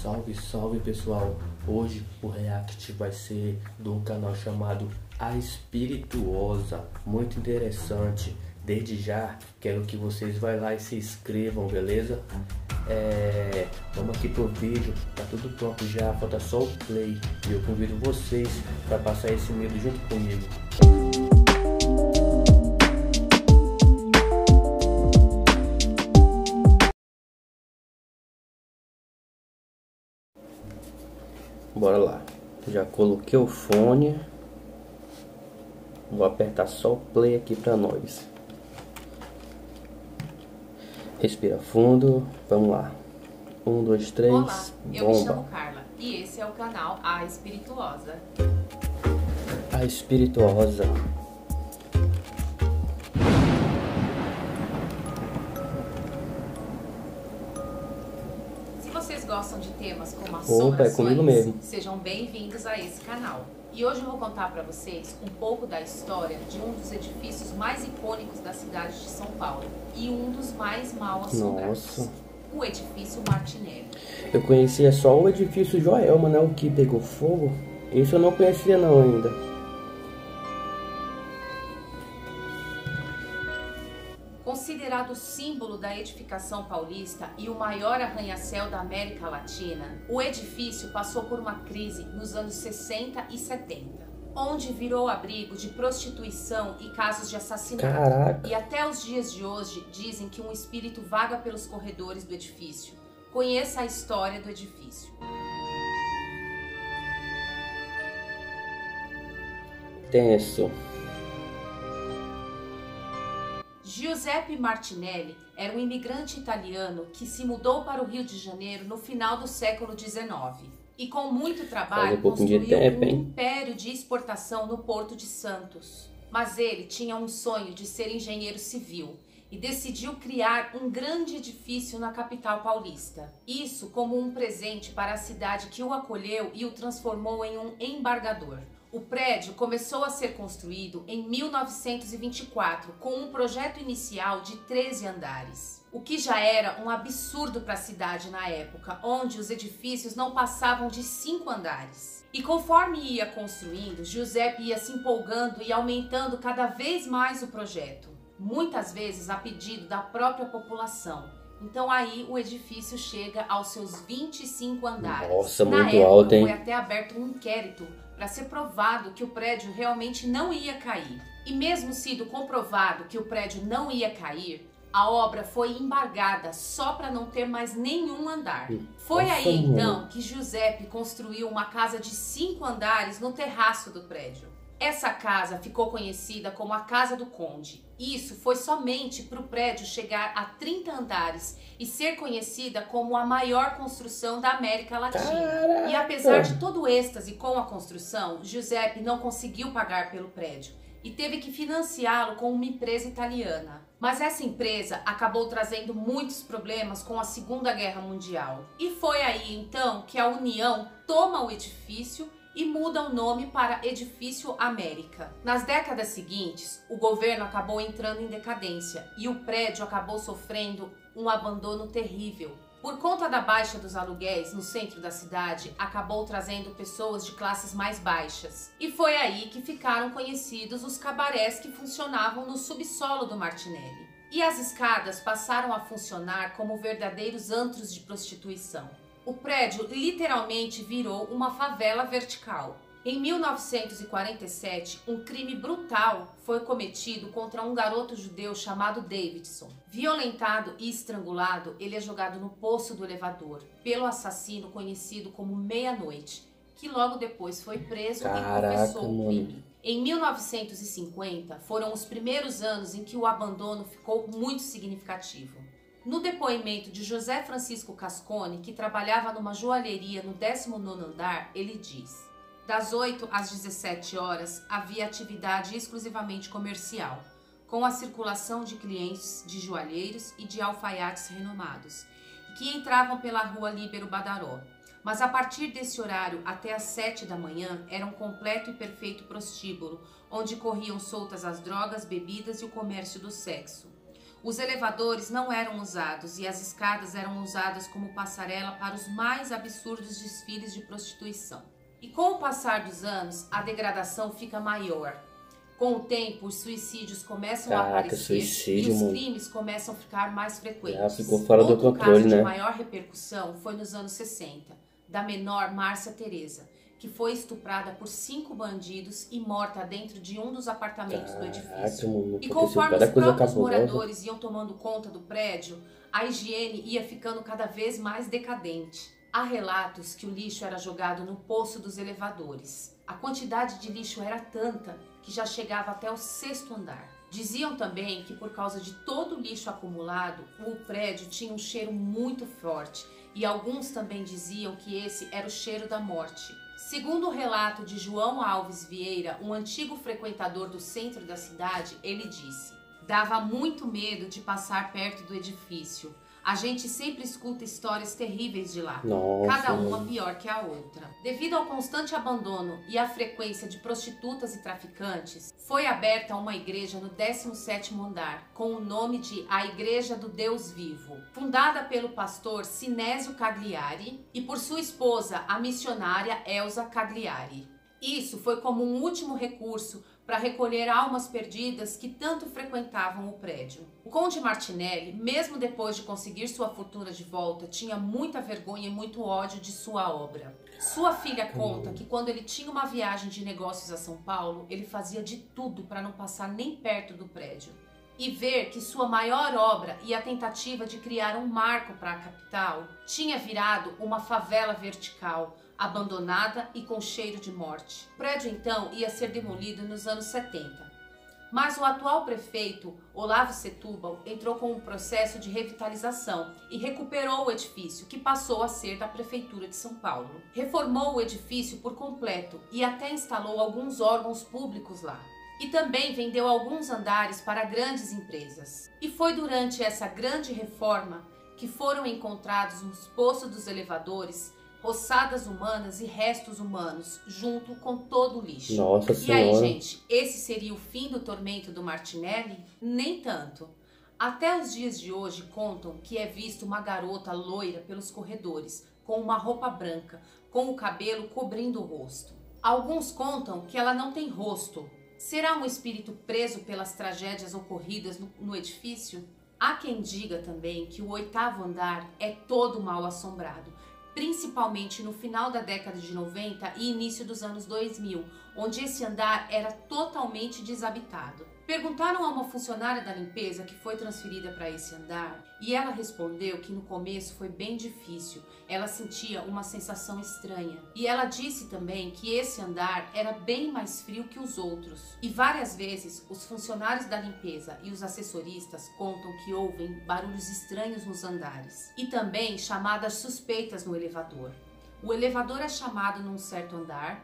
Salve, salve pessoal! Hoje o react vai ser de um canal chamado A Espirituosa, muito interessante. Desde já quero que vocês vão lá e se inscrevam, beleza? Vamos aqui pro vídeo, tá tudo pronto já, falta só o play. E eu convido vocês para passar esse medo junto comigo. Bora lá, já coloquei o fone, vou apertar só o play aqui pra nós. Respira fundo, vamos lá. 1, 2, 3, Olá, eu bomba. me chamo Carla e esse é o canal A Espirituosa. A Espirituosa. Se vocês gostam de temas como Opa, é assombrações, comigo mesmo. sejam bem-vindos a esse canal. E hoje eu vou contar para vocês um pouco da história de um dos edifícios mais icônicos da cidade de São Paulo e um dos mais mal assombrados. Nossa. O edifício Martinelli. Eu conhecia só o edifício Joelma, né? O que pegou fogo. Esse eu não conhecia não ainda. Considerado símbolo da edificação paulista e o maior arranha-céu da América Latina, o edifício passou por uma crise nos anos 60 e 70, onde virou abrigo de prostituição e casos de assassinato. Caraca. E até os dias de hoje dizem que um espírito vaga pelos corredores do edifício. Conheça a história do edifício. Tenso. Giuseppe Martinelli era um imigrante italiano que se mudou para o Rio de Janeiro no final do século XIX e com muito trabalho construiu um império de exportação no Porto de Santos. Mas ele tinha um sonho de ser engenheiro civil e decidiu criar um grande edifício na capital paulista. Isso como um presente para a cidade que o acolheu e o transformou em um embargador. O prédio começou a ser construído em 1924 com um projeto inicial de 13 andares, o que já era um absurdo para a cidade na época, onde os edifícios não passavam de 5 andares. E conforme ia construindo, Giuseppe ia se empolgando e aumentando cada vez mais o projeto, muitas vezes a pedido da própria população. Então aí o edifício chega aos seus 25 andares. Nossa, na muito época, alto, hein? Foi até aberto um inquérito para ser provado que o prédio realmente não ia cair. E mesmo sido comprovado que o prédio não ia cair, a obra foi embargada só para não ter mais nenhum andar. Foi aí então que Giuseppe construiu uma casa de 5 andares no terraço do prédio. Essa casa ficou conhecida como a Casa do Conde. Isso foi somente para o prédio chegar a 30 andares e ser conhecida como a maior construção da América Latina. Caraca. E apesar de todo o êxtase com a construção, Giuseppe não conseguiu pagar pelo prédio e teve que financiá-lo com uma empresa italiana. Mas essa empresa acabou trazendo muitos problemas com a Segunda Guerra Mundial. E foi aí então que a União toma o edifício e muda o nome para Edifício América. Nas décadas seguintes, o governo acabou entrando em decadência e o prédio acabou sofrendo um abandono terrível. Por conta da baixa dos aluguéis no centro da cidade, acabou trazendo pessoas de classes mais baixas. E foi aí que ficaram conhecidos os cabarés que funcionavam no subsolo do Martinelli. E as escadas passaram a funcionar como verdadeiros antros de prostituição. O prédio literalmente virou uma favela vertical. Em 1947, um crime brutal foi cometido contra um garoto judeu chamado Davidson. Violentado e estrangulado, ele é jogado no poço do elevador pelo assassino conhecido como Meia-Noite, que logo depois foi preso e confessou o crime. Em 1950, foram os primeiros anos em que o abandono ficou muito significativo. No depoimento de José Francisco Cascone, que trabalhava numa joalheria no 19º andar, ele diz: das 8 às 17 horas havia atividade exclusivamente comercial, com a circulação de clientes de joalheiros e de alfaiates renomados, que entravam pela rua Líbero Badaró. Mas a partir desse horário até às 7 da manhã era um completo e perfeito prostíbulo, onde corriam soltas as drogas, bebidas e o comércio do sexo. Os elevadores não eram usados e as escadas eram usadas como passarela para os mais absurdos desfiles de prostituição. E com o passar dos anos, a degradação fica maior. Com o tempo, os suicídios começam a aparecer e os crimes começam a ficar mais frequentes. Já ficou fora do controle, caso né? de maior repercussão foi nos anos 60, da menor Márcia Teresa, que foi estuprada por 5 bandidos e morta dentro de um dos apartamentos do edifício. Mano, e conforme os próprios moradores iam tomando conta do prédio, a higiene ia ficando cada vez mais decadente. Há relatos que o lixo era jogado no poço dos elevadores. A quantidade de lixo era tanta que já chegava até o 6º andar. Diziam também que por causa de todo o lixo acumulado, o prédio tinha um cheiro muito forte e alguns também diziam que esse era o cheiro da morte. Segundo o relato de João Alves Vieira, um antigo frequentador do centro da cidade, ele disse: "Dava muito medo de passar perto do edifício. A gente sempre escuta histórias terríveis de lá, cada uma pior que a outra." Devido ao constante abandono e à frequência de prostitutas e traficantes, foi aberta uma igreja no 17º andar, com o nome de A Igreja do Deus Vivo, fundada pelo pastor Sinésio Cagliari e por sua esposa, a missionária Elza Cagliari. Isso foi como um último recurso para recolher almas perdidas que tanto frequentavam o prédio. O Conde Martinelli, mesmo depois de conseguir sua fortuna de volta, tinha muita vergonha e muito ódio de sua obra. Sua filha conta que quando ele tinha uma viagem de negócios a São Paulo, ele fazia de tudo para não passar nem perto do prédio. E ver que sua maior obra e a tentativa de criar um marco para a capital tinha virado uma favela vertical, abandonada e com cheiro de morte. O prédio então ia ser demolido nos anos 70. Mas o atual prefeito, Olavo Setúbal, entrou com um processo de revitalização e recuperou o edifício, que passou a ser da Prefeitura de São Paulo. Reformou o edifício por completo e até instalou alguns órgãos públicos lá. E também vendeu alguns andares para grandes empresas. E foi durante essa grande reforma que foram encontrados nos poços dos elevadores ossadas humanas e restos humanos, junto com todo o lixo. Nossa Senhora. E aí, gente, esse seria o fim do tormento do Martinelli? Nem tanto. Até os dias de hoje contam que é visto uma garota loira pelos corredores, com uma roupa branca, com o cabelo cobrindo o rosto. Alguns contam que ela não tem rosto. Será um espírito preso pelas tragédias ocorridas no edifício? Há quem diga também que o 8º andar é todo mal assombrado, principalmente no final da década de 90 e início dos anos 2000, onde esse andar era totalmente desabitado. Perguntaram a uma funcionária da limpeza que foi transferida para esse andar e ela respondeu que no começo foi bem difícil, ela sentia uma sensação estranha. E ela disse também que esse andar era bem mais frio que os outros. E várias vezes os funcionários da limpeza e os assessoristas contam que ouvem barulhos estranhos nos andares e também chamadas suspeitas no elevador. O elevador é chamado num certo andar.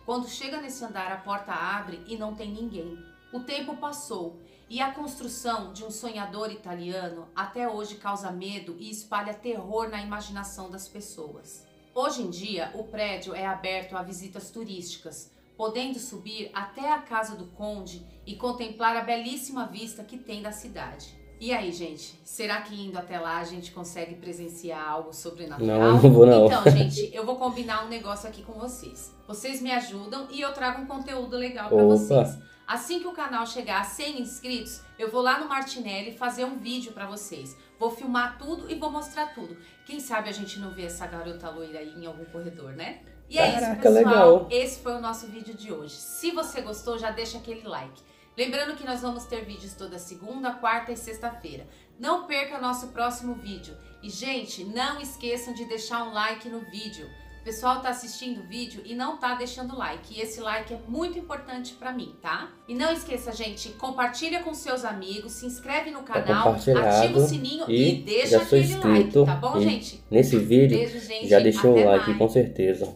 Quando chega nesse andar, a porta abre e não tem ninguém. O tempo passou e a construção de um sonhador italiano até hoje causa medo e espalha terror na imaginação das pessoas. Hoje em dia, o prédio é aberto a visitas turísticas, podendo subir até a casa do conde e contemplar a belíssima vista que tem da cidade. E aí, gente, será que indo até lá a gente consegue presenciar algo sobrenatural? Não vou não. Então, gente, eu vou combinar um negócio aqui com vocês. Vocês me ajudam e eu trago um conteúdo legal pra vocês. Assim que o canal chegar a 100 inscritos, eu vou lá no Martinelli fazer um vídeo pra vocês. Vou filmar tudo e vou mostrar tudo. Quem sabe a gente não vê essa garota loira aí em algum corredor, né? E é isso, pessoal. Legal. Esse foi o nosso vídeo de hoje. Se você gostou, já deixa aquele like. Lembrando que nós vamos ter vídeos toda segunda, quarta e sexta-feira. Não perca nosso próximo vídeo. E, gente, não esqueçam de deixar um like no vídeo. O pessoal tá assistindo o vídeo e não tá deixando like. E esse like é muito importante pra mim, tá? E não esqueça, gente, compartilha com seus amigos, se inscreve no canal, ativa o sininho e deixa aquele like, tá bom, gente? Nesse vídeo, beijo, gente, já deixou o like, mais. com certeza.